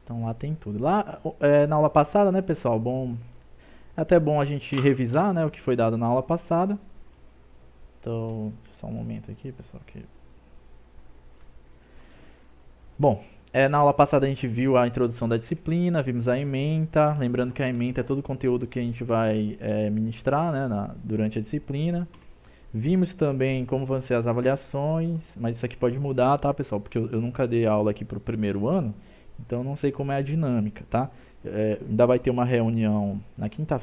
Então lá tem tudo. Lá, na aula passada, né, pessoal, é até bom a gente revisar, né, o que foi dado na aula passada. Então, só um momento aqui, pessoal, que... Bom, na aula passada a gente viu a introdução da disciplina, vimos a ementa, lembrando que a ementa é todo o conteúdo que a gente vai ministrar, né, durante a disciplina. Vimos também como vão ser as avaliações, mas isso aqui pode mudar, tá, pessoal? Porque eu nunca dei aula aqui para o primeiro ano, então eu não sei como é a dinâmica, tá? Ainda vai ter uma reunião na quinta,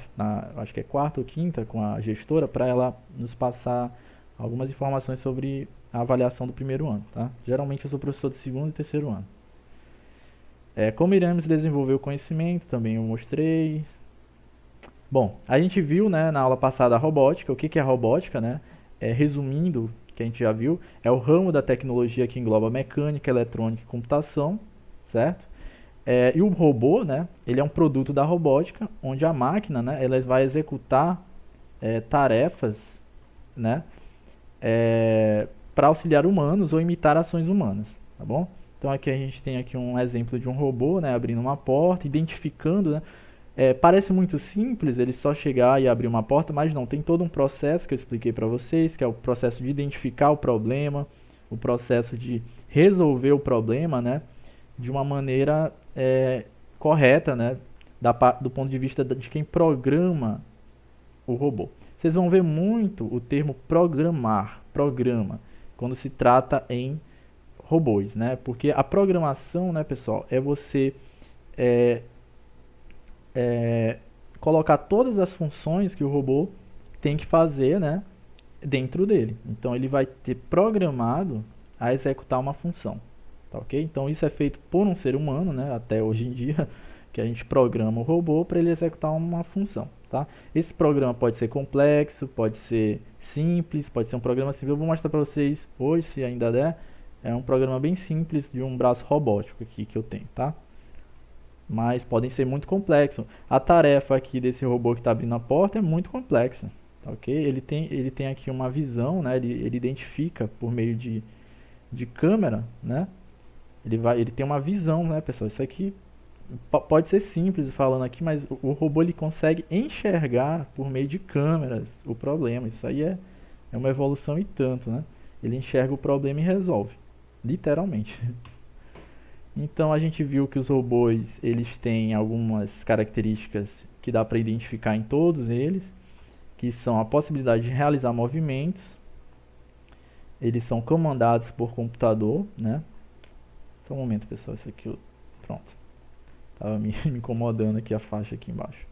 acho que é quarta ou quinta, com a gestora, para ela nos passar algumas informações sobre a avaliação do primeiro ano, tá? Geralmente eu sou professor de segundo e terceiro ano. Como iremos desenvolver o conhecimento, também eu mostrei. Bom, a gente viu, né, na aula passada a robótica. O que que é a robótica, né? Resumindo, que a gente já viu, é o ramo da tecnologia que engloba mecânica, eletrônica e computação, certo? E o robô, né, ele é um produto da robótica, onde a máquina, né, ela vai executar tarefas, né, para auxiliar humanos ou imitar ações humanas, tá bom? Então aqui a gente tem aqui um exemplo de um robô, né, abrindo uma porta, identificando, né, parece muito simples ele só chegar e abrir uma porta, mas não, tem todo um processo que eu expliquei para vocês, que é o processo de identificar o problema, o processo de resolver o problema, né, de uma maneira correta, né, do ponto de vista de quem programa o robô. Vocês vão ver muito o termo programa, quando se trata em robôs, né, porque a programação, né, pessoal, é você é, é, colocar todas as funções que o robô tem que fazer, né, dentro dele. Então ele vai ter programado a executar uma função, tá ok? Então isso é feito por um ser humano, né, até hoje em dia, que a gente programa o robô para ele executar uma função, tá? Esse programa pode ser complexo, pode ser simples, pode ser um programa simples. Eu vou mostrar para vocês hoje, se ainda der. É um programa bem simples de um braço robótico aqui que eu tenho, tá? Mas podem ser muito complexos. A tarefa aqui desse robô que está abrindo a porta é muito complexa, tá ok? Ele tem aqui uma visão, né? Ele identifica por meio de câmera, né? Ele tem uma visão, né, pessoal? Isso aqui pode ser simples falando aqui, mas o robô ele consegue enxergar por meio de câmeras o problema. Isso aí é uma evolução e tanto, né? Ele enxerga o problema e resolve, literalmente. Então a gente viu que os robôs eles têm algumas características que dá para identificar em todos eles, que são a possibilidade de realizar movimentos, eles são comandados por computador, né? Só um momento, pessoal, isso aqui pronto. Tava me incomodando aqui a faixa aqui embaixo.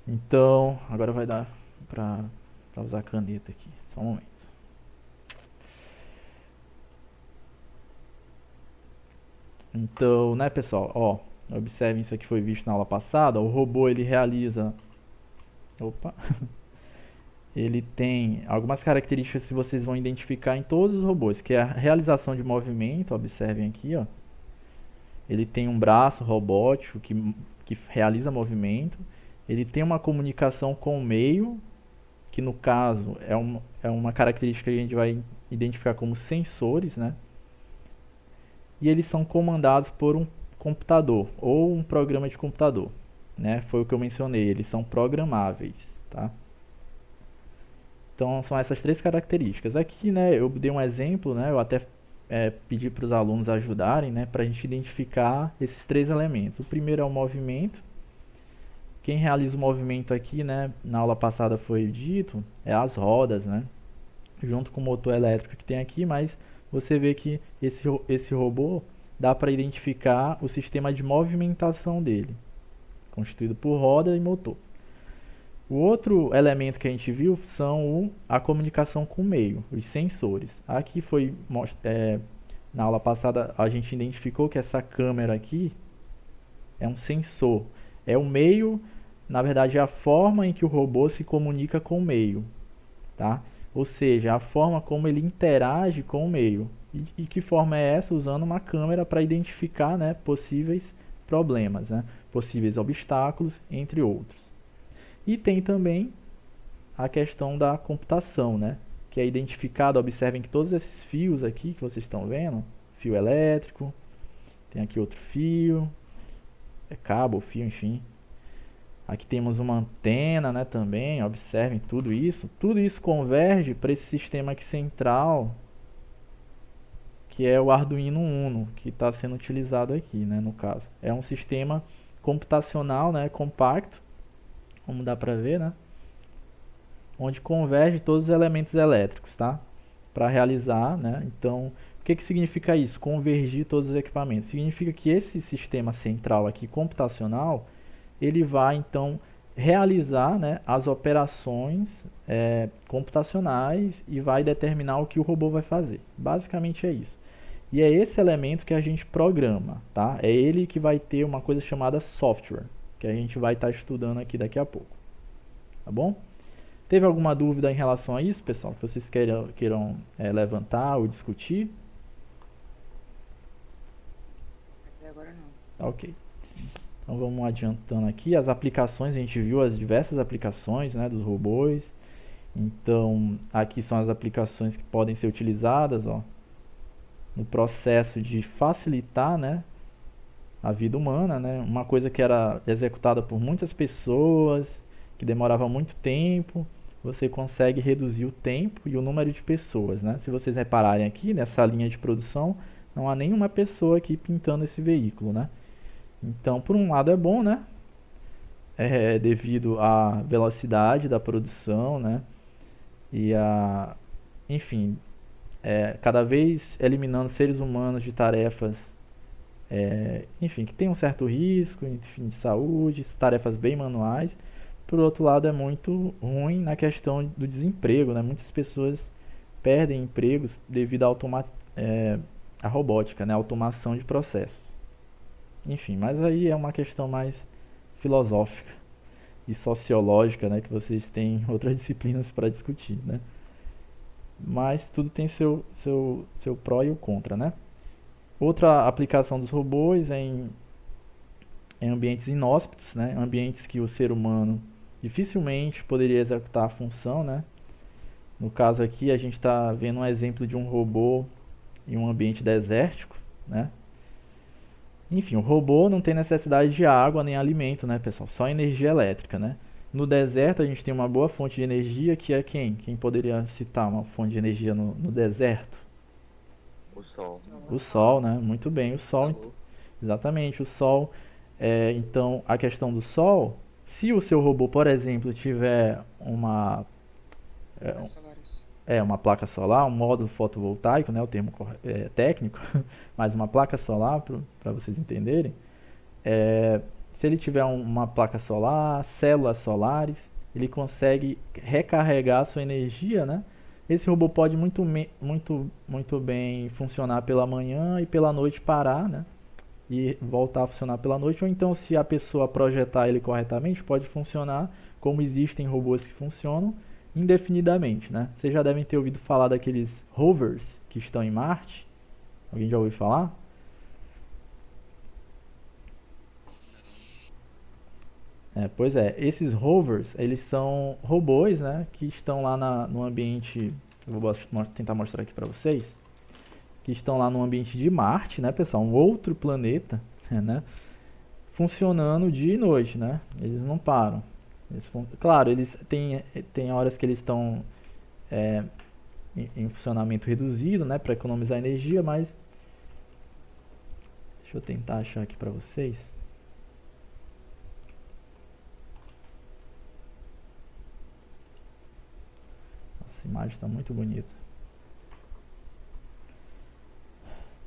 Então, agora vai dar para usar a caneta aqui. Só um momento. Então, né, pessoal, ó, observem isso aqui foi visto na aula passada. O robô ele realiza, opa, ele tem algumas características que vocês vão identificar em todos os robôs, que é a realização de movimento. Observem aqui, ó. Ele tem um braço robótico que realiza movimento. Ele tem uma comunicação com o meio, que no caso é uma característica que a gente vai identificar como sensores, né? E eles são comandados por um computador ou um programa de computador, né? Foi o que eu mencionei, eles são programáveis, tá? Então são essas três características. Aqui, né, eu dei um exemplo, né? Eu até pedi para os alunos ajudarem, né, para a gente identificar esses três elementos. O primeiro é o movimento. Quem realiza o movimento aqui, né, na aula passada foi dito, é as rodas, né? Junto com o motor elétrico que tem aqui, mas você vê que esse robô dá para identificar o sistema de movimentação dele, constituído por roda e motor. O outro elemento que a gente viu são a comunicação com o meio, os sensores. Aqui foi na aula passada a gente identificou que essa câmera aqui é um sensor. É o meio, na verdade é a forma em que o robô se comunica com o meio, tá? Ou seja, a forma como ele interage com o meio. E que forma é essa? Usando uma câmera para identificar, né, possíveis problemas, né, possíveis obstáculos, entre outros. E tem também a questão da computação, né, que é identificado. Observem que todos esses fios aqui que vocês estão vendo, fio elétrico, Tem aqui outro fio, cabo, fio, enfim. Aqui temos uma antena, né, também, observem tudo isso. Tudo isso converge para esse sistema aqui central, que é o Arduino Uno, que está sendo utilizado aqui, né, no caso. É um sistema computacional, né, compacto, como dá para ver, né, onde converge todos os elementos elétricos, tá? Para realizar, né? Então, o que significa isso? Convergir todos os equipamentos. Significa que esse sistema central aqui, computacional, ele vai então realizar, né, as operações computacionais e vai determinar o que o robô vai fazer. Basicamente é isso. E é esse elemento que a gente programa, tá? É ele que vai ter uma coisa chamada software, que a gente vai estar estudando aqui daqui a pouco. Tá bom? Teve alguma dúvida em relação a isso, pessoal? Que vocês queiram levantar ou discutir? Até agora não. Tá, ok. Então vamos adiantando aqui. As aplicações, a gente viu as diversas aplicações, né, dos robôs. Então aqui são as aplicações que podem ser utilizadas, ó, no processo de facilitar, né, a vida humana, né? Uma coisa que era executada por muitas pessoas, que demorava muito tempo, você consegue reduzir o tempo e o número de pessoas, né? Se vocês repararem aqui nessa linha de produção, não há nenhuma pessoa aqui pintando esse veículo, né? Então, por um lado é bom, né? Devido à velocidade da produção, né? E a, enfim, cada vez eliminando seres humanos de tarefas, enfim, que tem um certo risco, enfim, de saúde, tarefas bem manuais. Por outro lado, é muito ruim na questão do desemprego, né? Muitas pessoas perdem empregos devido à robótica, né? A automação de processos. Enfim, mas aí é uma questão mais filosófica e sociológica, né? Que vocês têm outras disciplinas para discutir, né? Mas tudo tem seu pró e o contra, né? Outra aplicação dos robôs é em ambientes inóspitos, né? Ambientes que o ser humano dificilmente poderia executar a função, né? No caso aqui a gente está vendo um exemplo de um robô em um ambiente desértico, né? Enfim, o robô não tem necessidade de água nem alimento, né, pessoal? Só energia elétrica, né? No deserto a gente tem uma boa fonte de energia que é quem? Quem poderia citar uma fonte de energia no deserto? O sol. O sol, né? Muito bem, o sol. Calor. Exatamente, o sol. Então, a questão do sol, se o seu robô, por exemplo, tiver é, Placas solares. uma placa solar, um módulo fotovoltaico, né, o termo técnico, mas uma placa solar para vocês entenderem. Se ele tiver uma placa solar, células solares, ele consegue recarregar a sua energia, né? Esse robô pode muito bem funcionar pela manhã e pela noite parar, né? E voltar a funcionar pela noite, ou então se a pessoa projetar ele corretamente, pode funcionar como existem robôs que funcionam indefinidamente, né? Vocês já devem ter ouvido falar daqueles rovers que estão em Marte. Alguém já ouviu falar? Pois é, esses rovers, eles são robôs, né, que estão lá no ambiente, eu vou tentar mostrar aqui para vocês, que estão lá no ambiente de Marte, né, pessoal, um outro planeta, né, funcionando dia e noite, né, eles não param. Claro, eles têm horas que eles estão em funcionamento reduzido, né, para economizar energia, mas deixa eu tentar achar aqui para vocês. Essa imagem está muito bonita.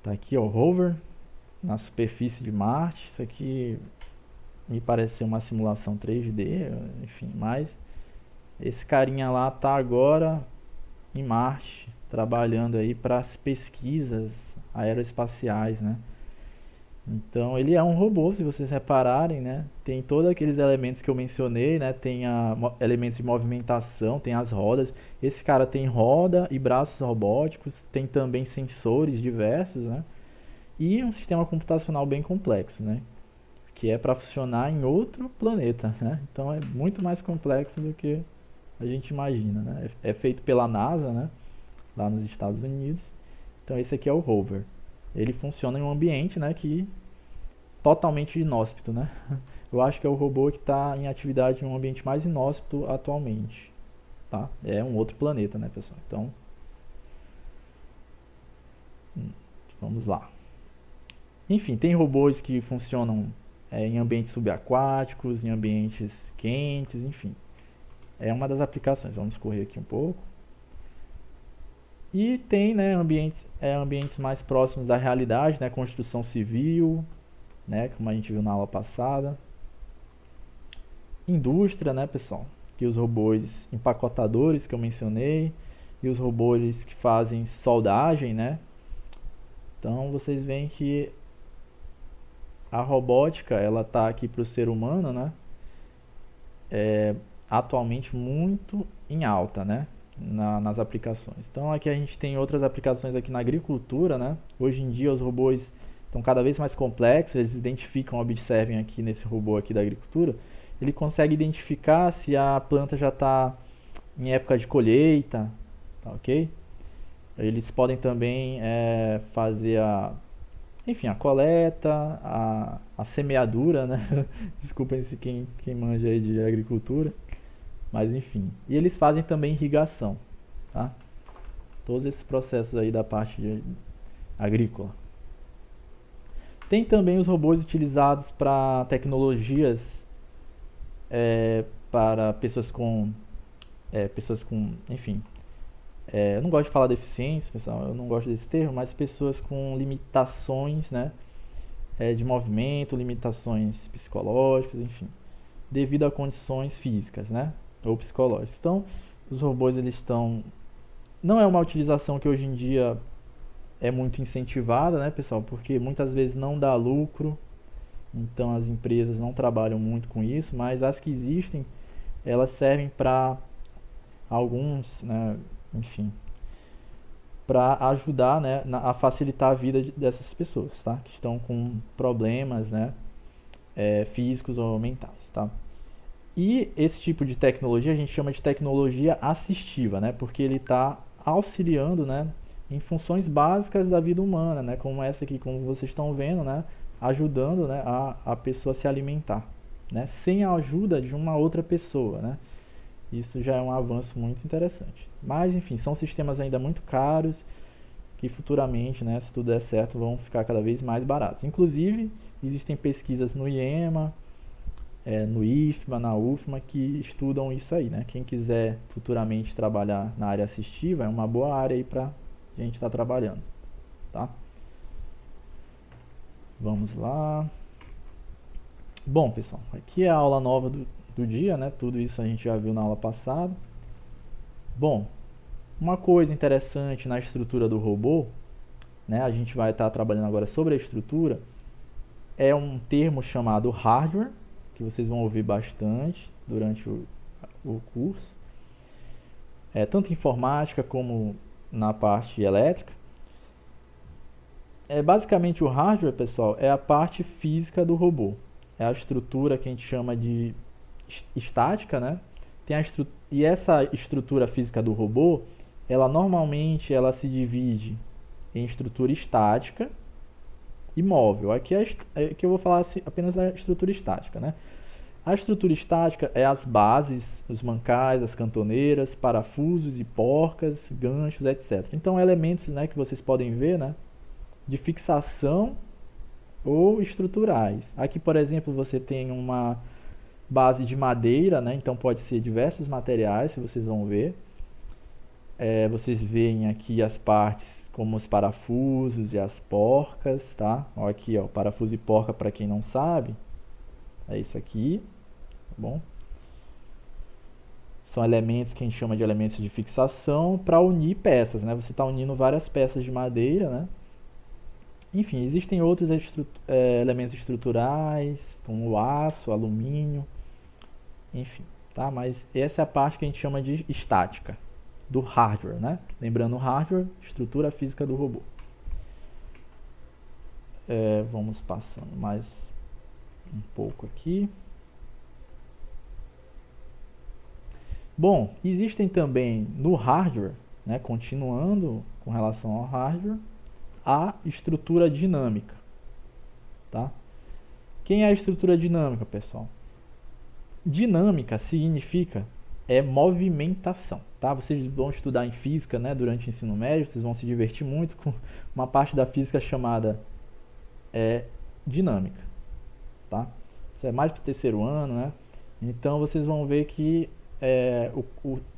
Tá aqui, ó, o rover na superfície de Marte. Isso aqui me parece ser uma simulação 3D, enfim, mas esse carinha lá tá agora em Marte, trabalhando aí para as pesquisas aeroespaciais, né? Então ele é um robô, se vocês repararem, né? Tem todos aqueles elementos que eu mencionei, né? Tem elementos de movimentação, tem as rodas. Esse cara tem roda e braços robóticos, tem também sensores diversos, né? E um sistema computacional bem complexo, né? Que é para funcionar em outro planeta, né? Então é muito mais complexo do que a gente imagina, né? É feito pela NASA, né? Lá nos Estados Unidos. Então esse aqui é o rover. ele funciona em um ambiente, né, que totalmente inóspito, né? Eu acho que é o robô que está em atividade em um ambiente mais inóspito atualmente, tá? É um outro planeta, né, pessoal? Então, vamos lá. Enfim, tem robôs que funcionam em ambientes subaquáticos, em ambientes quentes, enfim. É uma das aplicações. Vamos correr aqui um pouco. E tem, né, ambientes mais próximos da realidade, né, construção civil, né, como a gente viu na aula passada. Indústria, né, pessoal? Que os robôs empacotadores que eu mencionei e os robôs que fazem soldagem, né? Então vocês veem que a robótica ela tá aqui para o ser humano, né? Atualmente muito em alta, né? Nas aplicações. Então aqui a gente tem outras aplicações aqui na agricultura, né? Hoje em dia os robôs estão cada vez mais complexos, eles identificam, observem aqui nesse robô aqui da agricultura, ele consegue identificar se a planta já está em época de colheita, tá ok? Eles podem também fazer enfim, a coleta, a semeadura, né? Desculpem se quem manja aí de agricultura, mas enfim. E eles fazem também irrigação, tá? Todos esses processos aí da parte agrícola. Tem também os robôs utilizados para tecnologias para pessoas com, enfim, eu não gosto de falar deficiência, pessoal, eu não gosto desse termo, mas pessoas com limitações, né, de movimento, limitações psicológicas, enfim, devido a condições físicas, né, ou psicológicas. Então, os robôs eles estão, não é uma utilização que hoje em dia é muito incentivada, né, pessoal, porque muitas vezes não dá lucro, então as empresas não trabalham muito com isso, mas as que existem, elas servem para alguns, né, enfim, para ajudar, né, a facilitar a vida dessas pessoas, tá? Que estão com problemas, né, físicos ou mentais, tá? E esse tipo de tecnologia a gente chama de tecnologia assistiva, né? Porque ele está auxiliando, né, em funções básicas da vida humana, né? Como essa aqui, como vocês estão vendo, né? Ajudando, né, a pessoa a se alimentar, né? Sem a ajuda de uma outra pessoa, né? Isso já é um avanço muito interessante. Mas, enfim, são sistemas ainda muito caros que futuramente, né, se tudo der certo, vão ficar cada vez mais baratos. Inclusive, existem pesquisas no IEMA, no IFMA, na UFMA, que estudam isso aí, né? Quem quiser futuramente trabalhar na área assistiva, é uma boa área aí para a gente estar trabalhando, tá? Vamos lá. Bom, pessoal, aqui é a aula nova do dia, né? Tudo isso a gente já viu na aula passada. Bom, uma coisa interessante na estrutura do robô, né? A gente vai estar trabalhando agora sobre a estrutura, é um termo chamado hardware, que vocês vão ouvir bastante durante o curso, tanto em informática como na parte elétrica. Basicamente o hardware, pessoal, é a parte física do robô. É a estrutura que a gente chama de estática, né? E essa estrutura física do robô, ela normalmente ela se divide em estrutura estática e móvel. Aqui eu vou falar apenas da estrutura estática, né? A estrutura estática é as bases, os mancais, as cantoneiras, parafusos e porcas, ganchos, etc. Então, elementos, né, que vocês podem ver, né, de fixação ou estruturais. Aqui, por exemplo, você tem uma base de madeira, né, então pode ser diversos materiais, se vocês vão ver. Vocês veem aqui as partes como os parafusos e as porcas, tá? Ó, aqui, ó, parafuso e porca, para quem não sabe, é isso aqui, tá bom? São elementos que a gente chama de elementos de fixação para unir peças, né? Você está unindo várias peças de madeira, né? Enfim, existem outros elementos estruturais, como o aço, o alumínio, enfim, tá? Mas essa é a parte que a gente chama de estática, do hardware, né? Lembrando, o hardware, estrutura física do robô. Vamos passando mais um pouco aqui. Bom, existem também no hardware, né, continuando com relação ao hardware, a estrutura dinâmica, tá? Quem é a estrutura dinâmica, pessoal? Dinâmica significa movimentação, tá? Vocês vão estudar em física, né, durante o ensino médio, vocês vão se divertir muito com uma parte da física chamada dinâmica, tá? Isso é mais para o terceiro ano, né? Então vocês vão ver que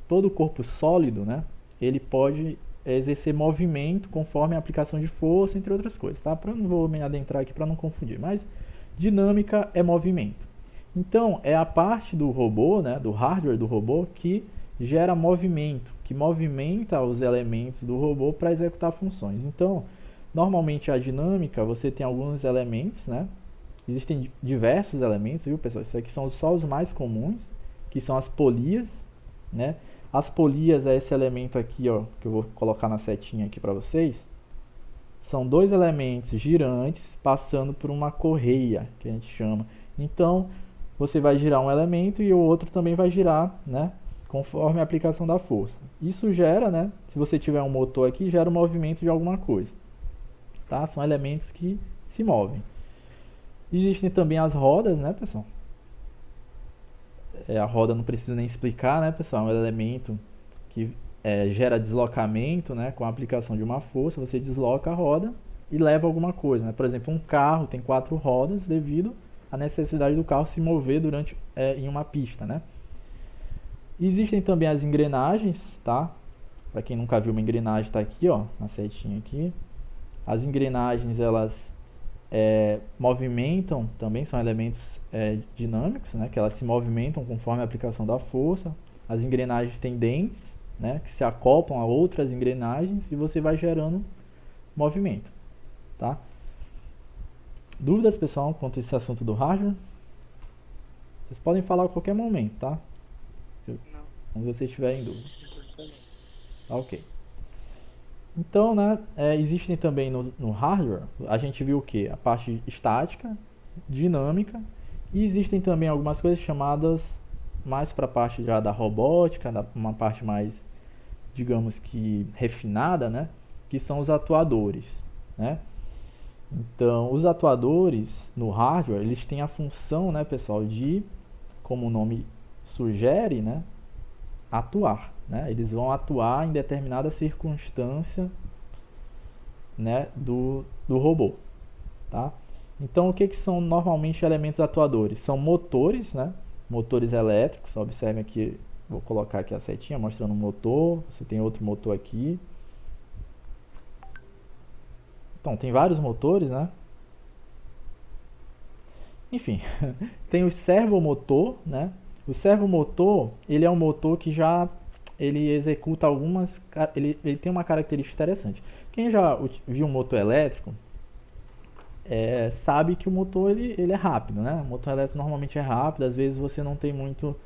todo o corpo sólido, né, ele pode exercer movimento conforme a aplicação de força, entre outras coisas, tá? Não vou me adentrar aqui para não confundir, mas dinâmica é movimento. Então, é a parte do robô, né, do hardware do robô, que gera movimento, que movimenta os elementos do robô para executar funções. Então, normalmente a dinâmica, você tem alguns elementos, né? Existem diversos elementos, viu, pessoal? Isso aqui são só os mais comuns, que são as polias, né? As polias é esse elemento aqui, ó, que eu vou colocar na setinha aqui para vocês. São dois elementos girantes passando por uma correia, que a gente chama. Então, você vai girar um elemento e o outro também vai girar, né, conforme a aplicação da força. Isso gera, né, se você tiver um motor aqui, gera o movimento de alguma coisa. Tá? São elementos que se movem. Existem também as rodas, né, pessoal? A roda não preciso nem explicar, né, pessoal? É um elemento que gera deslocamento, né, com a aplicação de uma força. Você desloca a roda e leva alguma coisa, né? Por exemplo, um carro tem 4 rodas devido à necessidade do carro se mover em uma pista, né? Existem também as engrenagens, tá? Para quem nunca viu uma engrenagem, tá aqui, ó, na setinha aqui. As engrenagens, elas movimentam, também são elementos dinâmicos, né? Que elas se movimentam conforme a aplicação da força. As engrenagens têm dentes, né? Que se acoplam a outras engrenagens e você vai gerando movimento, tá? Dúvidas, pessoal, quanto a esse assunto do hardware? Vocês podem falar a qualquer momento, tá? Não. Quando vocês tiverem dúvida. Tá, ok. Então, né, existem também no hardware, a gente viu o que? A parte estática, dinâmica, e existem também algumas coisas chamadas mais para a parte já da robótica, uma parte mais, digamos que refinada, né, que são os atuadores, né? Então, os atuadores no hardware, eles têm a função, né, pessoal, de, como o nome sugere, né, atuar, né? Eles vão atuar em determinada circunstância, né, do robô, tá? Então, o que são normalmente elementos atuadores? São motores, né? Motores elétricos. Observe aqui, vou colocar aqui a setinha mostrando um motor. Você tem outro motor aqui. Então, tem vários motores, né? Enfim, tem o servomotor, né? O servomotor, ele é um motor que ele executa ele tem uma característica interessante. Quem já viu um motor elétrico, sabe que o motor ele é rápido, né? O motor elétrico normalmente é rápido, às vezes você não tem muito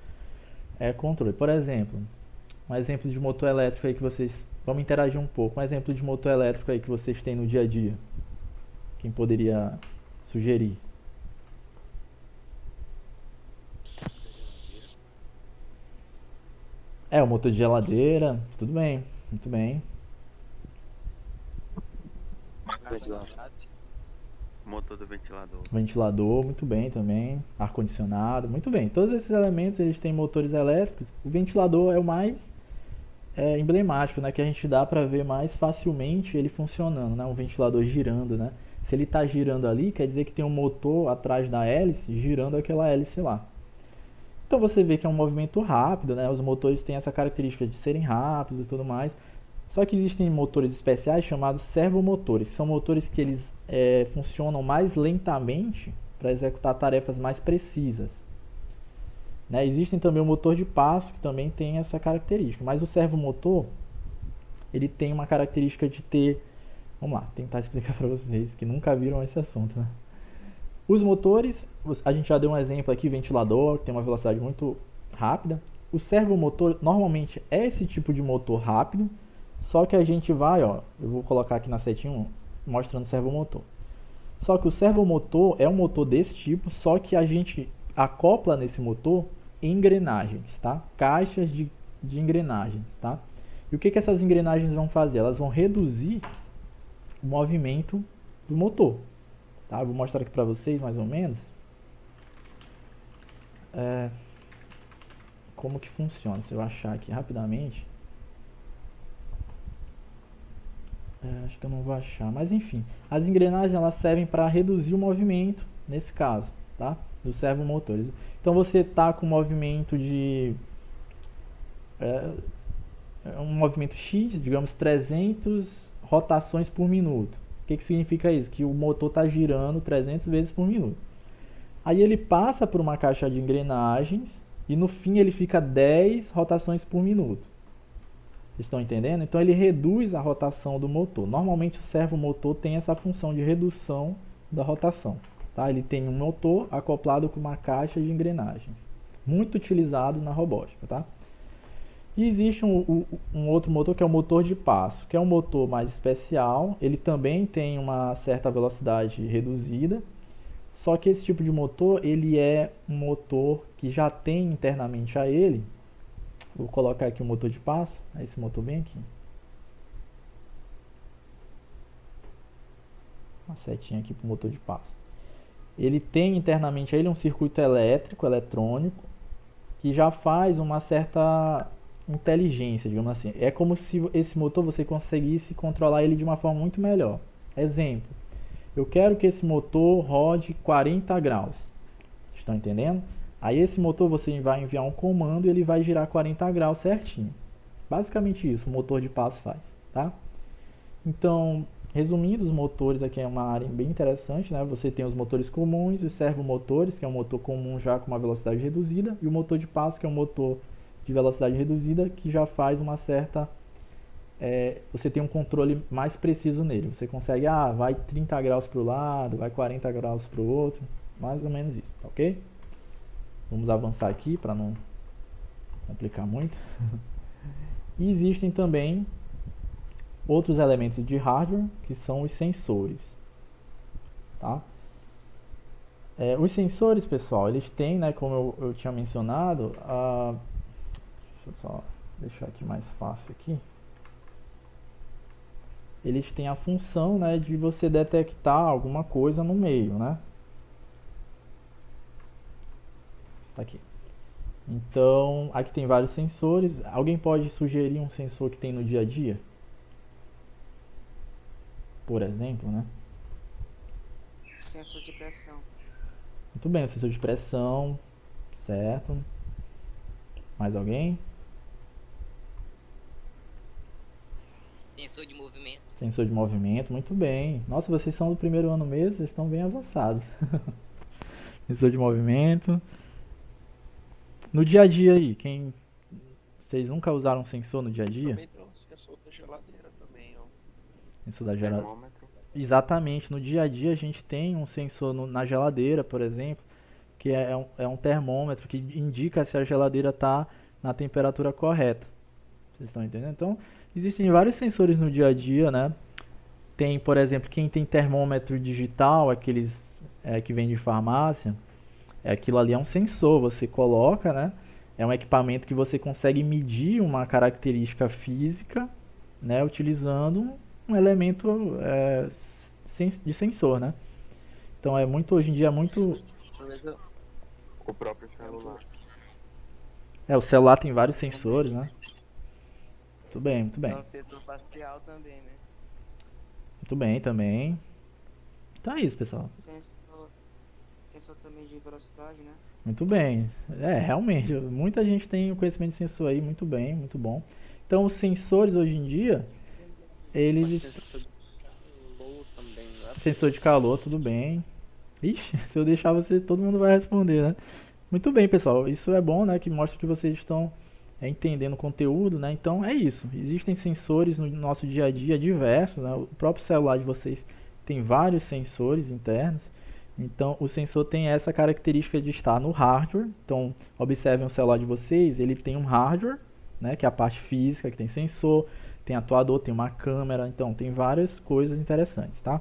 controle. Por exemplo, um exemplo de motor elétrico aí que vocês... Vamos interagir um pouco. Um exemplo de motor elétrico aí que vocês têm no dia a dia. Quem poderia sugerir? O motor de geladeira. Tudo bem, muito bem. Motor do ventilador. Ventilador, muito bem também. Ar-condicionado, muito bem. Todos esses elementos eles têm motores elétricos. O ventilador é o mais emblemático, né? Que a gente dá para ver mais facilmente ele funcionando, né? Um ventilador girando, né? Se ele está girando ali, quer dizer que tem um motor atrás da hélice girando aquela hélice lá. Então você vê que é um movimento rápido, né? Os motores têm essa característica de serem rápidos e tudo mais. Só que existem motores especiais chamados servomotores. São motores que eles funcionam mais lentamente para executar tarefas mais precisas. Né? Existem também o motor de passo, que também tem essa característica. Mas o servomotor, ele tem uma característica de ter... Vamos lá, tentar explicar para vocês que nunca viram esse assunto, né? Os motores, a gente já deu um exemplo aqui, ventilador, que tem uma velocidade muito rápida. O servomotor normalmente é esse tipo de motor rápido, só que a gente vai, ó, eu vou colocar aqui na setinha mostrando o servomotor. Só que o servomotor é um motor desse tipo, só que a gente acopla nesse motor engrenagens, tá? Caixas de engrenagens, tá? E o que essas engrenagens vão fazer? Elas vão reduzir o movimento do motor. Tá? Eu vou mostrar aqui para vocês mais ou menos como que funciona. Se eu achar aqui rapidamente, acho que eu não vou achar, mas enfim, as engrenagens elas servem para reduzir o movimento nesse caso, tá? Dos servomotores. Então você está com um movimento de um movimento X, digamos 300 rotações por minuto. O que significa isso? Que o motor está girando 300 vezes por minuto. Aí ele passa por uma caixa de engrenagens e no fim ele fica 10 rotações por minuto. Vocês estão entendendo? Então ele reduz a rotação do motor. Normalmente o servomotor tem essa função de redução da rotação. Tá? Ele tem um motor acoplado com uma caixa de engrenagens. Muito utilizado na robótica. Tá? E existe um outro motor que é o motor de passo, que é um motor mais especial. Ele também tem uma certa velocidade reduzida. Só que esse tipo de motor, ele é um motor que já tem internamente a ele. Vou colocar aqui o motor de passo. Esse motor bem aqui. Uma setinha aqui para o motor de passo. Ele tem internamente a ele um circuito elétrico, eletrônico, que já faz uma certa inteligência, digamos assim. É como se esse motor você conseguisse controlar ele de uma forma muito melhor. Exemplo. Eu quero que esse motor rode 40 graus. Estão entendendo? Aí esse motor você vai enviar um comando e ele vai girar 40 graus certinho. Basicamente isso o motor de passo faz, tá? Então, resumindo, os motores aqui é uma área bem interessante, né? Você tem os motores comuns, os servomotores, que é um motor comum já com uma velocidade reduzida, e o motor de passo, que é um motor de velocidade reduzida, que já faz uma certa... você tem um controle mais preciso nele. Você consegue, vai 30 graus para o lado, vai 40 graus para o outro, mais ou menos isso, ok? Vamos avançar aqui para não complicar muito. E existem também outros elementos de hardware, que são os sensores. Tá? Os sensores, pessoal, eles têm, né, como eu tinha mencionado, deixa eu só deixar aqui mais fácil aqui. Eles têm a função, né, de você detectar alguma coisa no meio, né? Tá aqui. Então, aqui tem vários sensores. Alguém pode sugerir um sensor que tem no dia a dia? Por exemplo, né? Sensor de pressão. Muito bem, o sensor de pressão, certo? Mais alguém? Sensor de movimento. Sensor de movimento, muito bem. Nossa, vocês são do primeiro ano mesmo, vocês estão bem avançados. Sensor de movimento. No dia a dia aí, vocês nunca usaram sensor no dia a dia? Também tem um sensor da geladeira também, ó. Sensor da geladeira. Termômetro. Exatamente, no dia a dia a gente tem um sensor na geladeira, por exemplo, que é um termômetro que indica se a geladeira está na temperatura correta. Vocês estão entendendo? Então, existem vários sensores no dia a dia, né? Tem, por exemplo, quem tem termômetro digital, aqueles que vem de farmácia, aquilo ali é um sensor, você coloca, né? É um equipamento que você consegue medir uma característica física, né? Utilizando um elemento de sensor, né? Então hoje em dia é muito... O próprio celular. o celular tem vários sensores, né? Muito bem, muito bem. Então, sensor facial também, né? Muito bem, também. Então é isso, pessoal. Sensor também de velocidade, né? Muito bem. Realmente, muita gente tem o conhecimento de sensor aí, muito bem, muito bom. Então, os sensores hoje em dia, eles... Sensor de calor também, né? Sensor de calor, tudo bem. Ixi, se eu deixar você, todo mundo vai responder, né? Muito bem, pessoal. Isso é bom, né? Que mostra que vocês estão entendendo o conteúdo, né? Então, é isso. Existem sensores no nosso dia a dia diversos, né? O próprio celular de vocês tem vários sensores internos. Então, o sensor tem essa característica de estar no hardware. Então, observem o celular de vocês, ele tem um hardware, né, que é a parte física, que tem sensor, tem atuador, tem uma câmera, então tem várias coisas interessantes, tá?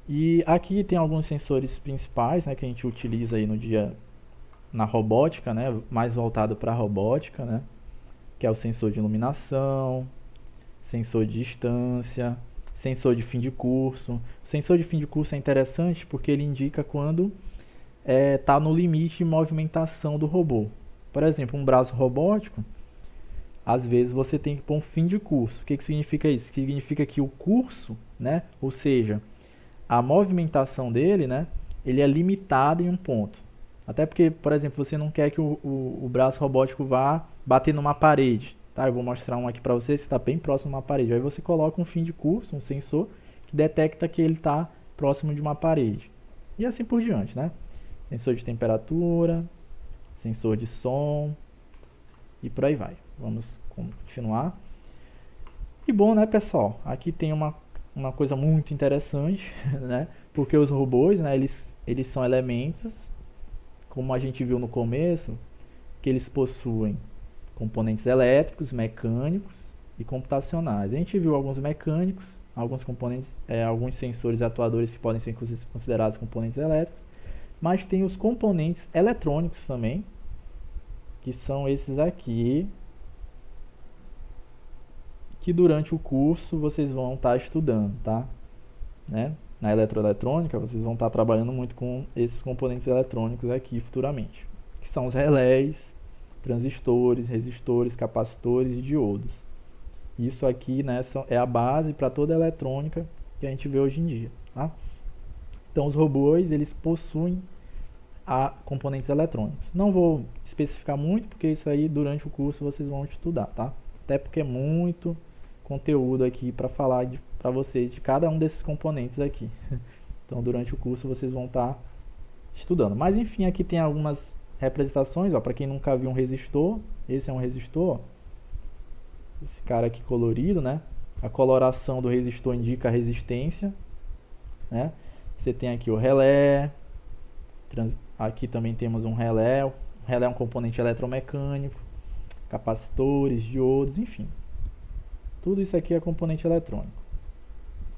E aqui tem alguns sensores principais, né, que a gente utiliza aí no dia na robótica, né, mais voltado para a robótica, né, que é o sensor de iluminação, sensor de distância, sensor de fim de curso. O sensor de fim de curso é interessante porque ele indica quando está no limite de movimentação do robô. Por exemplo, um braço robótico, às vezes você tem que pôr um fim de curso. O que significa isso? Significa que o curso, né, ou seja, a movimentação dele, né, ele é limitado em um ponto. Até porque, por exemplo, você não quer que o braço robótico vá bater numa parede. Tá? Eu vou mostrar um aqui para vocês que está bem próximo de uma parede. Aí você coloca um fim de curso, um sensor, que detecta que ele está próximo de uma parede. E assim por diante, né? Sensor de temperatura, sensor de som e por aí vai. Vamos continuar. E bom, né, pessoal? Aqui tem uma coisa muito interessante, né? Porque os robôs, né, eles são elementos, como a gente viu no começo, que eles possuem componentes elétricos, mecânicos e computacionais. A gente viu alguns mecânicos, alguns componentes, alguns sensores e atuadores que podem ser considerados componentes elétricos, mas tem os componentes eletrônicos também, que são esses aqui, que durante o curso vocês vão estar estudando, tá? Né? Na eletroeletrônica vocês vão estar trabalhando muito com esses componentes eletrônicos aqui futuramente, que são os relés, transistores, resistores, capacitores e diodos. Isso aqui, né, é a base para toda a eletrônica que a gente vê hoje em dia, tá? Então os robôs, eles possuem componentes eletrônicos. Não vou especificar muito, porque isso aí durante o curso vocês vão estudar, tá? Até porque é muito conteúdo aqui para falar para vocês de cada um desses componentes aqui. Então durante o curso vocês vão estar estudando. Mas enfim, aqui tem algumas representações, ó, para quem nunca viu um resistor. Esse é um resistor, ó. Esse cara aqui colorido, né? A coloração do resistor indica a resistência, né? Você tem aqui o relé. Aqui também temos um relé. O relé é um componente eletromecânico, capacitores, diodos, enfim. Tudo isso aqui é componente eletrônico.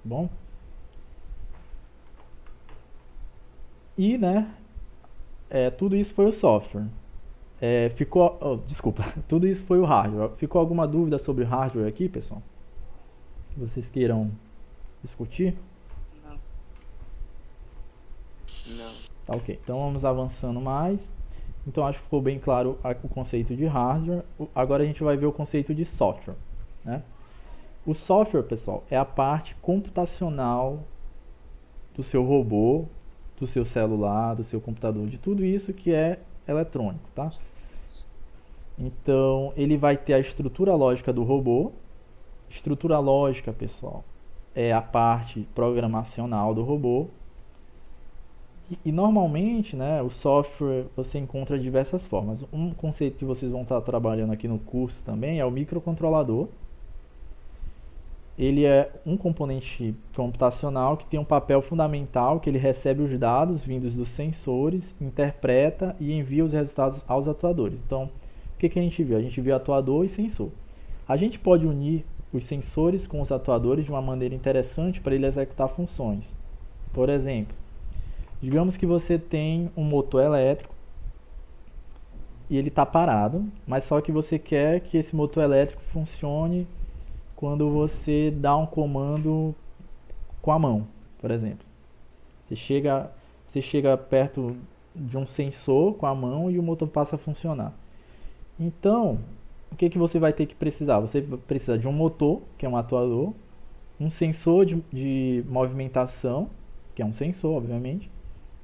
Bom? E, né, tudo isso foi o software. Desculpa, tudo isso foi o hardware. Ficou alguma dúvida sobre o hardware aqui, pessoal? Que vocês queiram discutir? Não. Não. Tá, ok. Então vamos avançando mais. Então acho que ficou bem claro o conceito de hardware. Agora a gente vai ver o conceito de software, né? O software, pessoal, é a parte computacional do seu robô, do seu celular, do seu computador, de tudo isso que é eletrônico, tá? Então, ele vai ter a estrutura lógica do robô. Estrutura lógica, pessoal, é a parte programacional do robô. E normalmente, né, o software você encontra de diversas formas. Um conceito que vocês vão estar trabalhando aqui no curso também é o microcontrolador. Ele é um componente computacional que tem um papel fundamental, que ele recebe os dados vindos dos sensores, interpreta e envia os resultados aos atuadores. Então, o que a gente viu? A gente viu atuador e sensor. A gente pode unir os sensores com os atuadores de uma maneira interessante para ele executar funções. Por exemplo, digamos que você tem um motor elétrico e ele está parado, mas só que você quer que esse motor elétrico funcione quando você dá um comando com a mão, por exemplo. Você chega perto de um sensor com a mão e o motor passa a funcionar. Então, o que você vai ter que precisar? Você precisa de um motor, que é um atuador, um sensor de movimentação, que é um sensor, obviamente,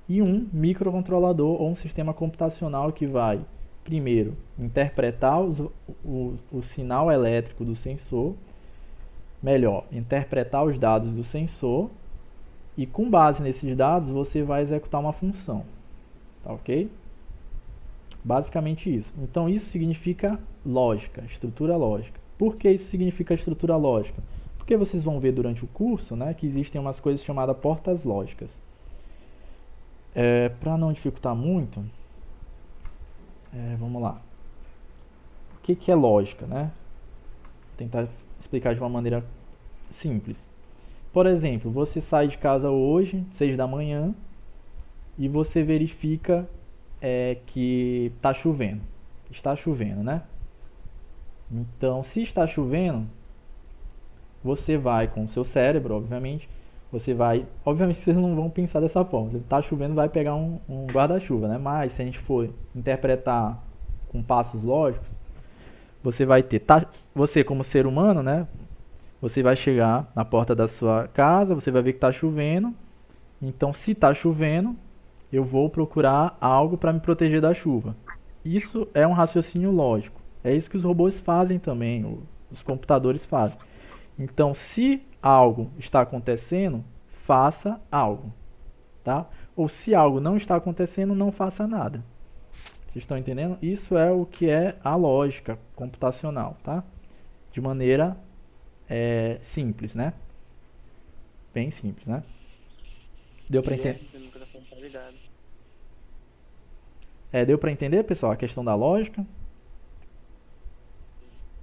e um microcontrolador ou um sistema computacional que vai, primeiro, interpretar o sinal elétrico do sensor, melhor, interpretar os dados do sensor e com base nesses dados você vai executar uma função, tá ok? Basicamente isso. Então isso significa lógica, estrutura lógica. Por que isso significa estrutura lógica? Porque vocês vão ver durante o curso, né, que existem umas coisas chamadas portas lógicas. Para não dificultar muito, vamos lá. O que é lógica, né? Vou tentar explicar de uma maneira simples. Por exemplo, você sai de casa hoje, 6 da manhã, e você verifica que está chovendo. Está chovendo, né? Então, se está chovendo, você vai com o seu cérebro, obviamente, obviamente vocês não vão pensar dessa forma. Se tá chovendo, vai pegar um guarda-chuva, né? Mas se a gente for interpretar com passos lógicos, você vai ter, você como ser humano, né? Você vai chegar na porta da sua casa, você vai ver que está chovendo. Então, se está chovendo, eu vou procurar algo para me proteger da chuva. Isso é um raciocínio lógico. É isso que os robôs fazem também, os computadores fazem. Então, se algo está acontecendo, faça algo, tá? Ou se algo não está acontecendo, não faça nada. Vocês estão entendendo? Isso é o que é a lógica computacional, tá? De maneira simples, né? Bem simples, né? Deu para entender? Deu para entender, pessoal, a questão da lógica?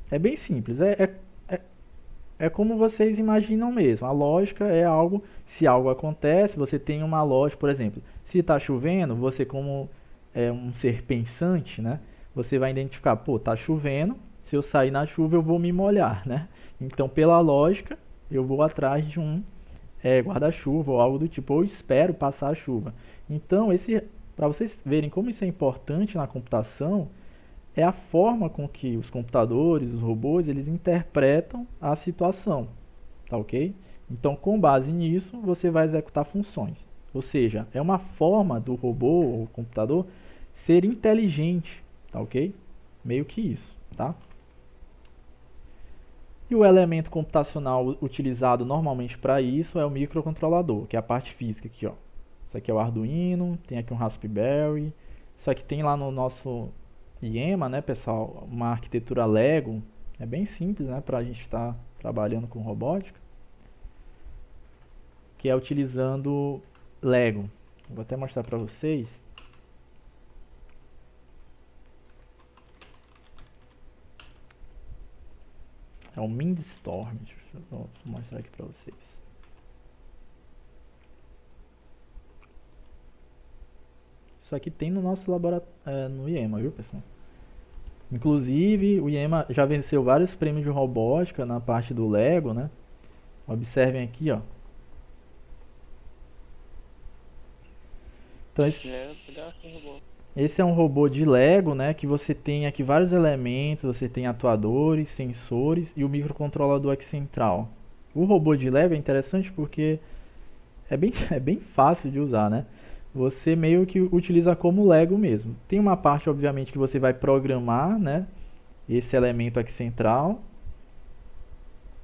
É bem simples. É como vocês imaginam mesmo. A lógica é algo, se algo acontece, você tem uma lógica, por exemplo, se está chovendo, você como um ser pensante, né? Você vai identificar, pô, tá chovendo, se eu sair na chuva eu vou me molhar, né? Então, pela lógica, eu vou atrás de um guarda-chuva ou algo do tipo, ou espero passar a chuva. Então, para vocês verem como isso é importante na computação, é a forma com que os computadores, os robôs, eles interpretam a situação, tá ok? Então, com base nisso, você vai executar funções. Ou seja, é uma forma do robô ou computador ser inteligente, tá ok? Meio que isso, tá? E o elemento computacional utilizado normalmente para isso é o microcontrolador, que é a parte física aqui, ó. Isso aqui é o Arduino, tem aqui um Raspberry. Isso aqui tem lá no nosso IEMA, né, pessoal, uma arquitetura Lego. É bem simples, né, para a gente estar trabalhando com robótica. Que é utilizando Lego. Vou até mostrar para vocês. É o Mindstorm. Deixa eu mostrar aqui para vocês. Isso aqui tem no nosso laboratório, no IEMA, viu, pessoal? Inclusive, o IEMA já venceu vários prêmios de robótica na parte do Lego, né? Observem aqui, ó. Então, esse é um robô de Lego, né? Que você tem aqui vários elementos, você tem atuadores, sensores e o microcontrolador aqui central. O robô de Lego é interessante porque é bem fácil de usar, né? Você meio que utiliza como Lego mesmo. Tem uma parte, obviamente, que você vai programar, né? Esse elemento aqui central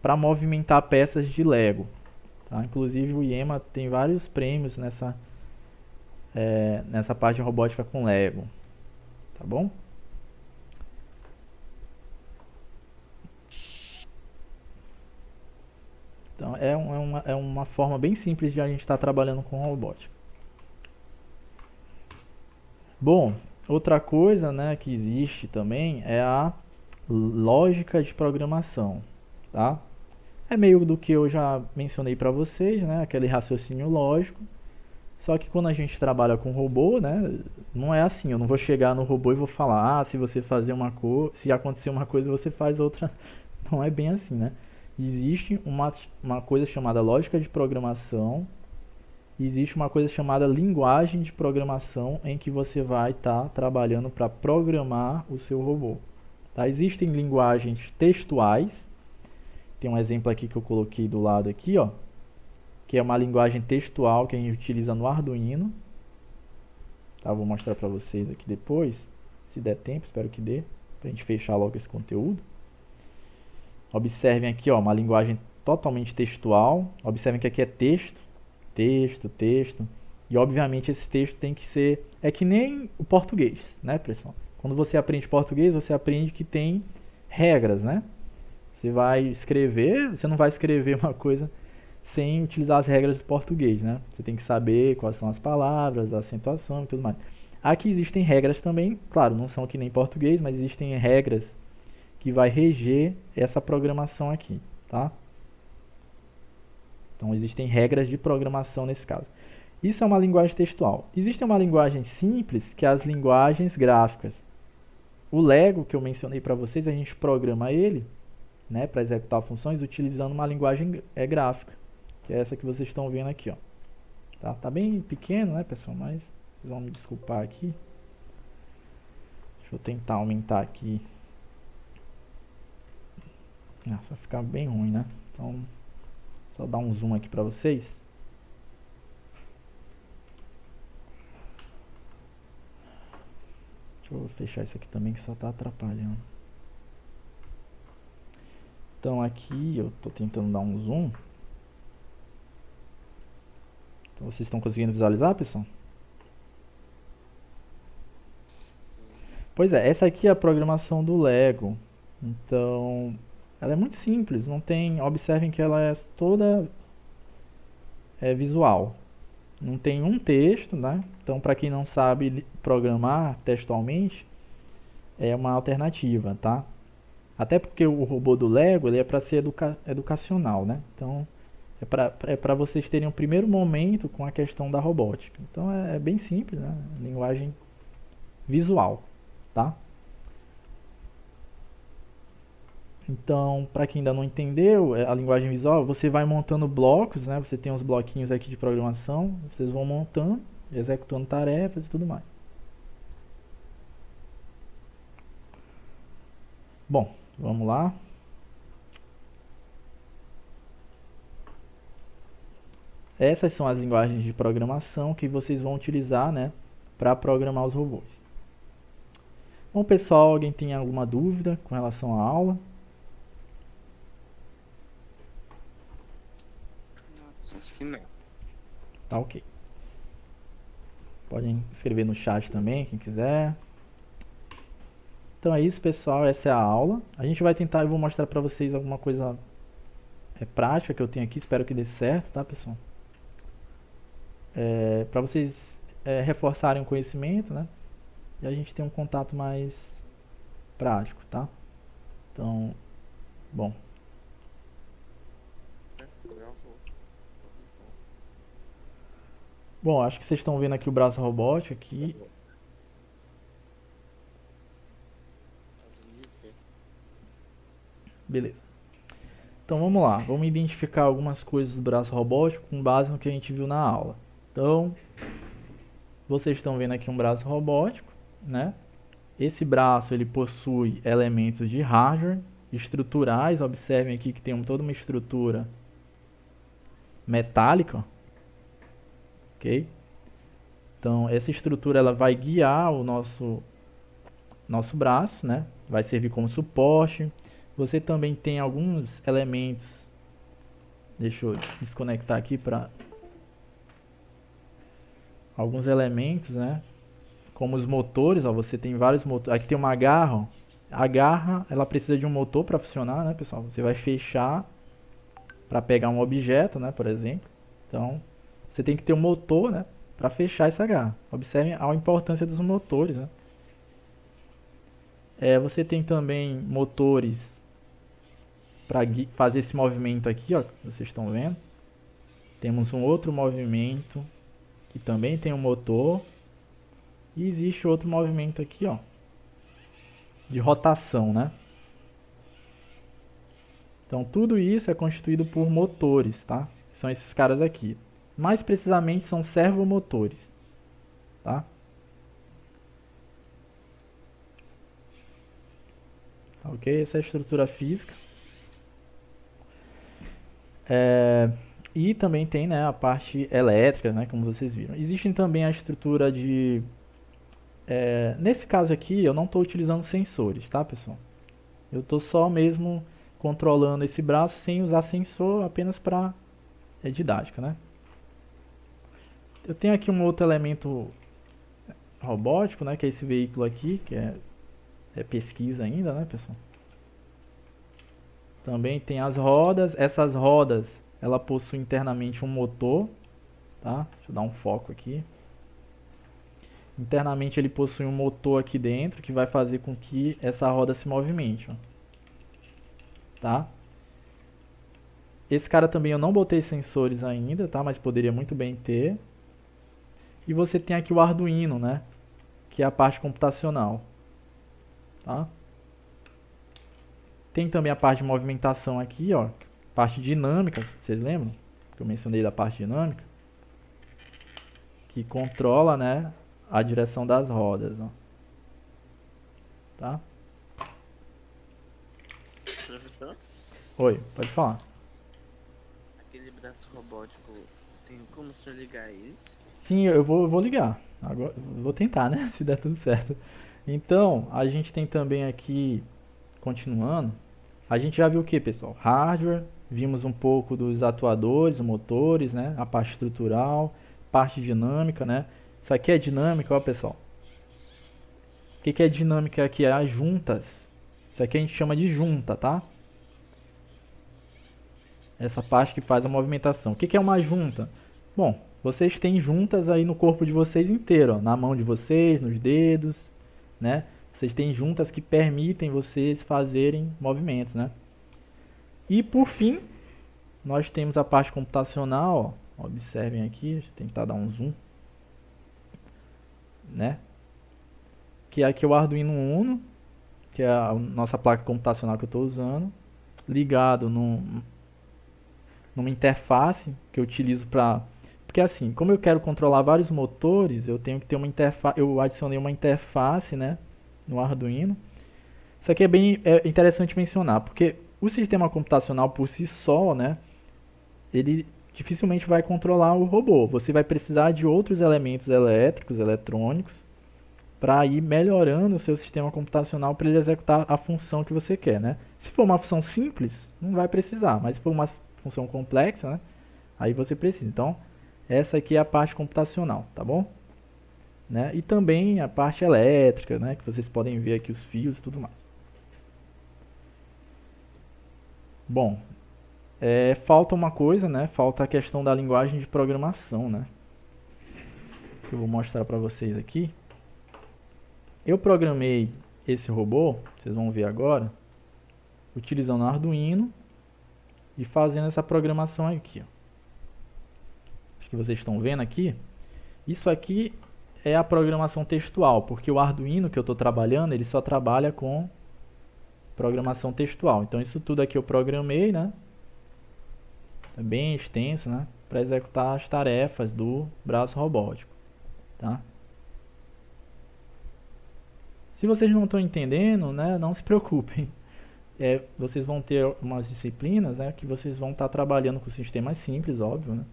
para movimentar peças de Lego. Tá? Inclusive o IEMA tem vários prêmios nessa parte de robótica com Lego. Tá bom? Então é uma forma bem simples de a gente estar trabalhando com robótica. Bom, outra coisa, né, que existe também é a lógica de programação, tá? É meio do que eu já mencionei para vocês, né, aquele raciocínio lógico. Só que quando a gente trabalha com robô, né, não é assim. Eu não vou chegar no robô e vou falar, se você fazer se acontecer uma coisa, você faz outra. Não é bem assim, né? Existe uma coisa chamada lógica de programação. Existe uma coisa chamada linguagem de programação em que você vai estar trabalhando para programar o seu robô. Tá? Existem linguagens textuais. Tem um exemplo aqui que eu coloquei do lado aqui, ó, que é uma linguagem textual que a gente utiliza no Arduino. Tá? Vou mostrar para vocês aqui depois, se der tempo, espero que dê, para a gente fechar logo esse conteúdo. Observem aqui, ó, uma linguagem totalmente textual. Observem que aqui é texto. E obviamente esse texto tem que ser... É que nem o português, né, pessoal? Quando você aprende português, você aprende que tem regras, né? Você vai escrever, você não vai escrever uma coisa sem utilizar as regras do português, né? Você tem que saber quais são as palavras, a acentuação e tudo mais. Aqui existem regras também, claro, não são que nem português, mas existem regras que vai reger essa programação aqui, tá? Então existem regras de programação nesse caso. Isso é uma linguagem textual. Existe uma linguagem simples, que é as linguagens gráficas. O Lego, que eu mencionei para vocês, a gente programa ele né, para executar funções utilizando uma linguagem gráfica, que é essa que vocês estão vendo aqui, ó. Tá bem pequeno, né, pessoal, mas vocês vão me desculpar aqui. Deixa eu tentar aumentar aqui. Nossa, vai ficar bem ruim, né? Então, só dar um zoom aqui para vocês. Deixa eu fechar isso aqui também que só tá atrapalhando. Então aqui eu tô tentando dar um zoom. Então, vocês estão conseguindo visualizar, pessoal? Sim. Pois é, essa aqui é a programação do Lego. Então, ela é muito simples, não tem, observem que ela é toda visual. Não tem um texto, né? Então, para quem não sabe programar textualmente, é uma alternativa, tá? Até porque o robô do Lego, ele é para ser educacional, né? Então, é para vocês terem um primeiro momento com a questão da robótica. Então, é bem simples, né? Linguagem visual, tá? Então, para quem ainda não entendeu, a linguagem visual, você vai montando blocos, né? Você tem uns bloquinhos aqui de programação, vocês vão montando, executando tarefas e tudo mais. Bom, vamos lá. Essas são as linguagens de programação que vocês vão utilizar, né, para programar os robôs. Bom, pessoal, alguém tem alguma dúvida com relação à aula? Acho que não. Tá ok. Podem escrever no chat também, quem quiser. Então é isso, pessoal, essa é a aula. A gente vai tentar, eu vou mostrar para vocês alguma coisa prática que eu tenho aqui, espero que dê certo, tá, pessoal? Para vocês reforçarem o conhecimento, né? E a gente tem um contato mais prático, tá? Então, bom. Bom, acho que vocês estão vendo aqui o braço robótico aqui. Beleza. Então vamos lá, vamos identificar algumas coisas do braço robótico com base no que a gente viu na aula. Então, vocês estão vendo aqui um braço robótico, né? Esse braço ele possui elementos de hardware estruturais. Observem aqui que tem toda uma estrutura metálica, ok? Então essa estrutura ela vai guiar o nosso braço, né? Vai servir como suporte. Você também tem alguns elementos. Deixa eu desconectar aqui para alguns elementos, né? Como os motores, ó, você tem vários motores. Aqui tem uma garra, ó. A garra, ela precisa de um motor para funcionar, né, pessoal? Você vai fechar para pegar um objeto, né, por exemplo. Então, você tem que ter um motor, né, para fechar essa garra. Observem a importância dos motores, né? Você tem também motores para fazer esse movimento aqui, ó, que vocês estão vendo. Temos um outro movimento que também tem um motor. E existe outro movimento aqui, ó, de rotação, né? Então tudo isso é constituído por motores, tá? São esses caras aqui. Mais precisamente são servomotores, tá? Ok? Essa é a estrutura física. E também tem, né, a parte elétrica, né, como vocês viram. Existem também a estrutura de... nesse caso aqui, eu não estou utilizando sensores, tá, pessoal? Eu estou só mesmo controlando esse braço sem usar sensor, apenas para didática, né? Eu tenho aqui um outro elemento robótico, né, que é esse veículo aqui, que é pesquisa ainda, né, pessoal? Também tem as rodas. Essas rodas, ela possui internamente um motor, tá? Deixa eu dar um foco aqui. Internamente ele possui um motor aqui dentro que vai fazer com que essa roda se movimente, ó. Tá? Esse cara também eu não botei sensores ainda, tá? Mas poderia muito bem ter. E você tem aqui o Arduino, né? Que é a parte computacional, tá? Tem também a parte de movimentação aqui, ó, parte dinâmica, vocês lembram? Que eu mencionei da parte dinâmica, que controla, né, a direção das rodas, ó. Tá? Professor, Oi, pode falar. aquele braço robótico, tem como o senhor ligar ele? Sim, eu vou ligar. Agora, vou tentar, né? Se der tudo certo. Então, a gente tem também aqui, continuando, a gente já viu o que, pessoal? Hardware, vimos um pouco dos atuadores, motores, né? A parte estrutural, parte dinâmica, né? Isso aqui é dinâmica, ó, pessoal. O que é dinâmica aqui? É as juntas. Isso aqui a gente chama de junta, tá? Essa parte que faz a movimentação. O que é uma junta? Bom, vocês têm juntas aí no corpo de vocês inteiro, ó, na mão de vocês, nos dedos, né? Vocês têm juntas que permitem vocês fazerem movimentos, né? E por fim, nós temos a parte computacional, ó. Observem aqui, deixa eu tentar dar um zoom, né? Que é aqui o Arduino Uno, que é a nossa placa computacional que eu estou usando, ligado numa interface que eu utilizo para... Porque assim, como eu quero controlar vários motores, eu tenho que ter uma interface, eu adicionei uma interface, né, no Arduino. Isso aqui é bem interessante mencionar, porque o sistema computacional por si só, né, ele dificilmente vai controlar o robô. Você vai precisar de outros elementos elétricos, eletrônicos, para ir melhorando o seu sistema computacional para ele executar a função que você quer, né? Se for uma função simples, não vai precisar, mas se for uma função complexa, né, aí você precisa. Então, essa aqui é a parte computacional, tá bom? Né? E também a parte elétrica, né, que vocês podem ver aqui os fios e tudo mais. Bom, falta uma coisa, né? Falta a questão da linguagem de programação, né? Que eu vou mostrar para vocês aqui. Eu programei esse robô, vocês vão ver agora, utilizando o Arduino e fazendo essa programação aqui, ó. Acho que vocês estão vendo aqui. Isso aqui é a programação textual, porque o Arduino que eu estou trabalhando, ele só trabalha com programação textual. Então isso tudo aqui eu programei, né? É bem extenso, né? Para executar as tarefas do braço robótico, tá? Se vocês não estão entendendo, né, não se preocupem. Vocês vão ter umas disciplinas, né, que vocês vão estar trabalhando com sistemas simples, óbvio, né,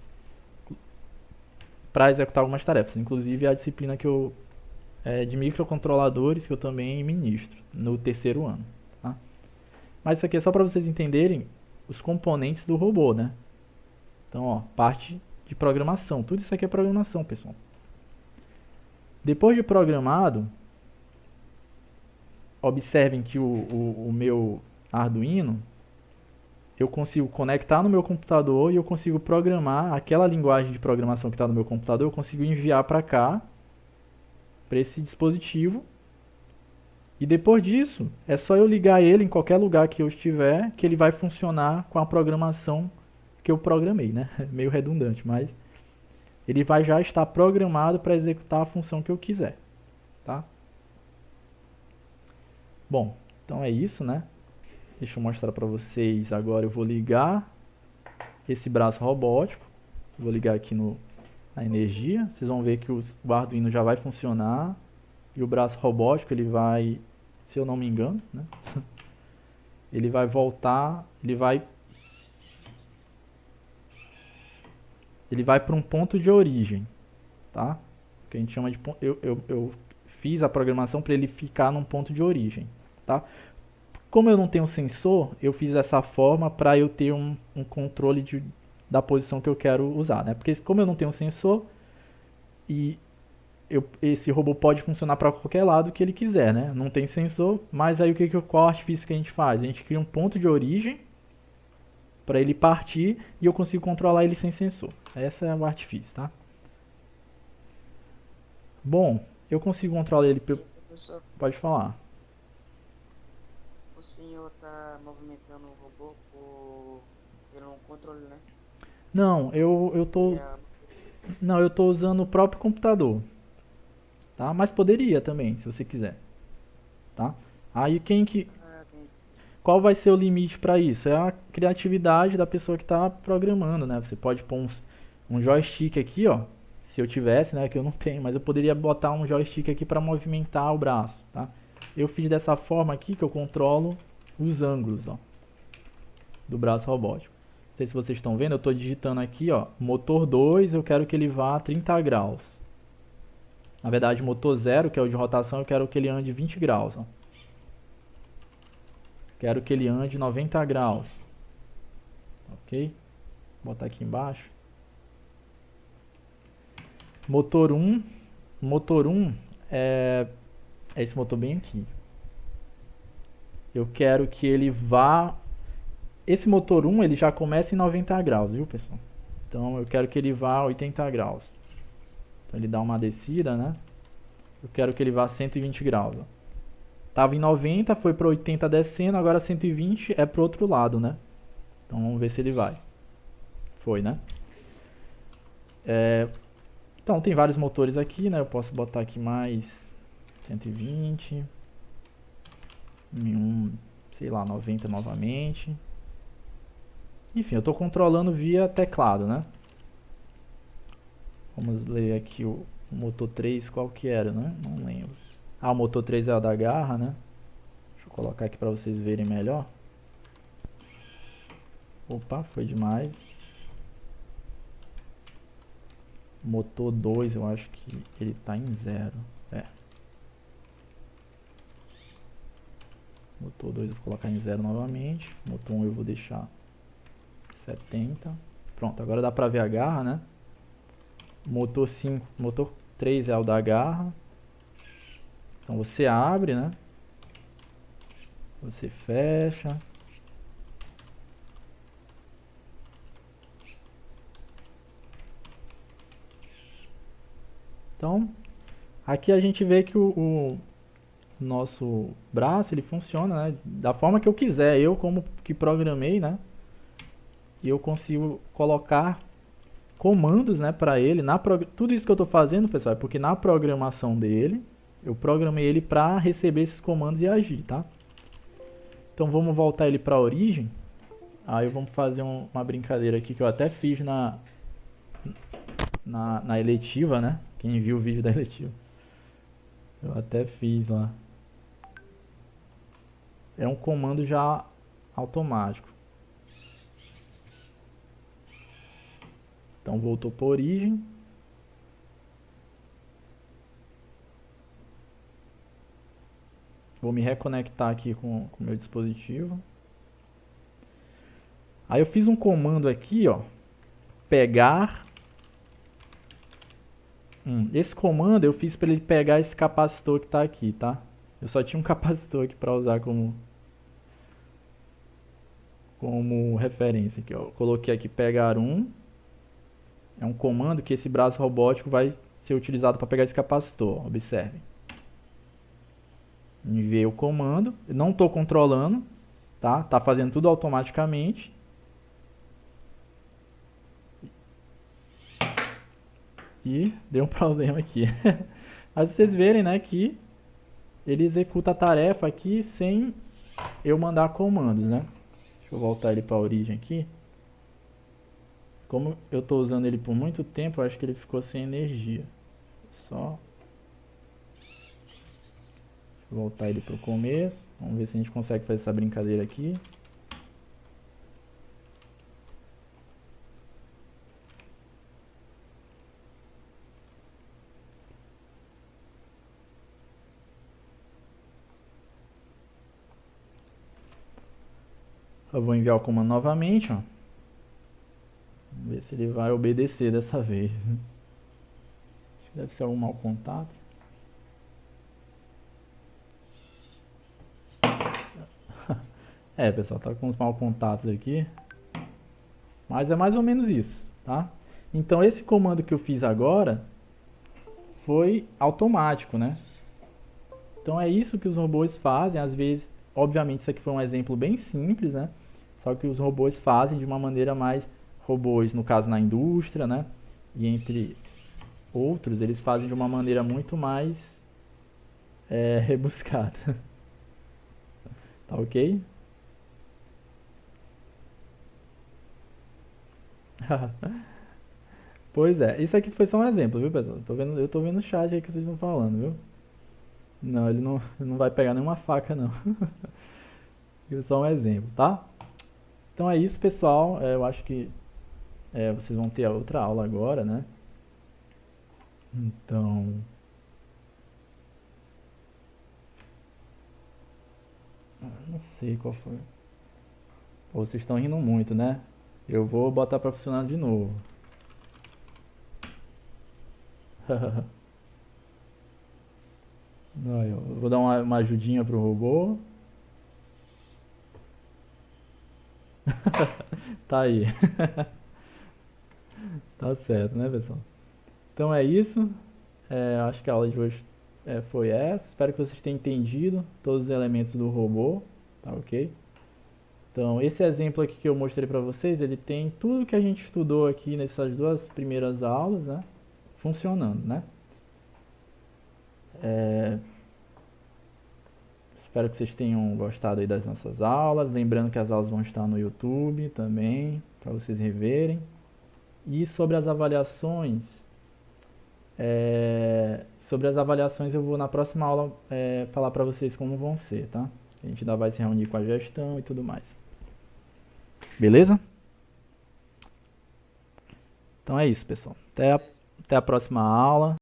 para executar algumas tarefas. Inclusive a disciplina que eu de microcontroladores que eu também ministro no terceiro ano. Tá? Mas isso aqui é só para vocês entenderem os componentes do robô, né? Então, ó, parte de programação. Tudo isso aqui é programação, pessoal. Depois de programado, observem que o meu Arduino, eu consigo conectar no meu computador e eu consigo programar aquela linguagem de programação que está no meu computador, eu consigo enviar para cá, para esse dispositivo. E depois disso, é só eu ligar ele em qualquer lugar que eu estiver, que ele vai funcionar com a programação que eu programei, né? Meio redundante, mas ele vai já estar programado para executar a função que eu quiser, tá? Bom, então é isso, né? Deixa eu mostrar para vocês. Agora eu vou ligar esse braço robótico. Vou ligar aqui na energia. Vocês vão ver que o Arduino já vai funcionar. E o braço robótico, ele vai, se eu não me engano, né? Ele vai voltar, ele vai para um ponto de origem, tá? Que a gente chama de eu fiz a programação para ele ficar num ponto de origem, tá? Como eu não tenho sensor, eu fiz dessa forma para eu ter um controle da posição que eu quero usar, né? Porque como eu não tenho sensor, e esse robô pode funcionar para qualquer lado que ele quiser, né? Não tem sensor, mas aí qual artifício que a gente faz? A gente cria um ponto de origem para ele partir e eu consigo controlar ele sem sensor. Essa é o artifício, tá? Bom, eu consigo controlar ele... Professor, Pode falar. o senhor tá movimentando o robô pelo um controle, né? Não, eu tô... Que é Não, eu tô usando o próprio computador, tá? Mas poderia também, se você quiser, tá? Aí tem qual vai ser o limite para isso? É a criatividade da pessoa que está programando, né? Você pode pôr um joystick aqui, ó. Se eu tivesse, né, que eu não tenho, mas eu poderia botar um joystick aqui para movimentar o braço, tá? Eu fiz dessa forma aqui que eu controlo os ângulos, ó, do braço robótico. Não sei se vocês estão vendo, eu estou digitando aqui, ó, motor 2, eu quero que ele vá a 30 graus. Na verdade, motor 0, que é o de rotação, eu quero que ele ande 20 graus, ó. Quero que ele ande 90 graus. Ok? Vou botar aqui embaixo. Motor 1. Motor 1 é esse motor bem aqui. Eu quero que ele vá... Esse motor 1 ele já começa em 90 graus, viu, pessoal? Então eu quero que ele vá a 80 graus. Então ele dá uma descida, né? Eu quero que ele vá a 120 graus. Ó. Tava em 90, foi para 80 descendo, agora 120 é pro outro lado, né? Então vamos ver se ele vai. Foi, né? Então tem vários motores aqui, né? Eu posso botar aqui mais 120. Sei lá, 90 novamente. Enfim, eu estou controlando via teclado, né? Vamos ler aqui o motor 3, qual que era, né? Não lembro. Ah, o motor 3 é o da garra, né? Deixa eu colocar aqui para vocês verem melhor. Opa, foi demais. Motor 2, eu acho que ele está em 0. Motor 2 eu vou colocar em 0 novamente. Motor 1 eu vou deixar 70. Pronto, agora dá pra ver a garra, né? Motor 5, motor 3 é o da garra. Então você abre, né? Você fecha. Então, aqui a gente vê que o nosso braço ele funciona, né, da forma que eu quiser. Eu como que programei, né, e eu consigo colocar comandos, né, para ele. Tudo isso que eu estou fazendo, pessoal, é porque na programação dele eu programei ele para receber esses comandos e agir, tá? Então vamos voltar ele para a origem. Aí vamos fazer uma brincadeira aqui que eu até fiz na eletiva, né? Quem viu o vídeo da eletiva, eu até fiz lá. É um comando já automático. Então voltou para a origem. Vou me reconectar aqui com o meu dispositivo. Aí eu fiz um comando aqui, ó. Pegar. Esse comando eu fiz para ele pegar esse capacitor que está aqui, tá? Eu só tinha um capacitor aqui para usar como referência aqui, ó. Eu coloquei aqui pegar um. É um comando que esse braço robótico vai ser utilizado para pegar esse capacitor. Observem. Enviei o comando. Eu não estou controlando, tá? Tá fazendo tudo automaticamente. E deu um problema aqui. Mas vocês verem, né, que ele executa a tarefa aqui sem eu mandar comandos, né? Deixa eu voltar ele para a origem aqui. Como eu estou usando ele por muito tempo, eu acho que ele ficou sem energia. Só voltar ele para o começo. Vamos ver se a gente consegue fazer essa brincadeira aqui. Eu vou enviar o comando novamente, ó. Vamos ver se ele vai obedecer dessa vez. Acho que deve ser algum mau contato. Pessoal, tá com uns maus contatos aqui. Mas é mais ou menos isso, tá? Então esse comando que eu fiz agora foi automático, né? Então é isso que os robôs fazem. Às vezes, obviamente isso aqui foi um exemplo bem simples, né? Só que os robôs fazem de uma maneira mais... Robôs, no caso, na indústria, né? E entre outros, eles fazem de uma maneira muito mais rebuscada. Tá ok? Pois é, isso aqui foi só um exemplo, viu, pessoal? Eu tô vendo o chat aí que vocês estão falando, viu? Não, ele não vai pegar nenhuma faca, não. Isso é só um exemplo, tá? Então é isso, pessoal. Eu acho que vocês vão ter a outra aula agora, né? Então, não sei qual foi. Pô, vocês estão rindo muito, né? Eu vou botar pra funcionar de novo. Não, eu vou dar uma ajudinha pro robô. Tá aí. Tá certo, né, pessoal? Então é isso. Acho que a aula de hoje foi essa. Espero que vocês tenham entendido todos os elementos do robô, tá ok? Então, esse exemplo aqui que eu mostrei para vocês, ele tem tudo que a gente estudou aqui nessas duas primeiras aulas, né? Funcionando, né? Espero que vocês tenham gostado aí das nossas aulas. Lembrando que as aulas vão estar no YouTube também, para vocês reverem. E sobre as avaliações, eu vou na próxima aula falar para vocês como vão ser, tá? A gente ainda vai se reunir com a gestão e tudo mais. Beleza? Então é isso, pessoal. Até a próxima aula.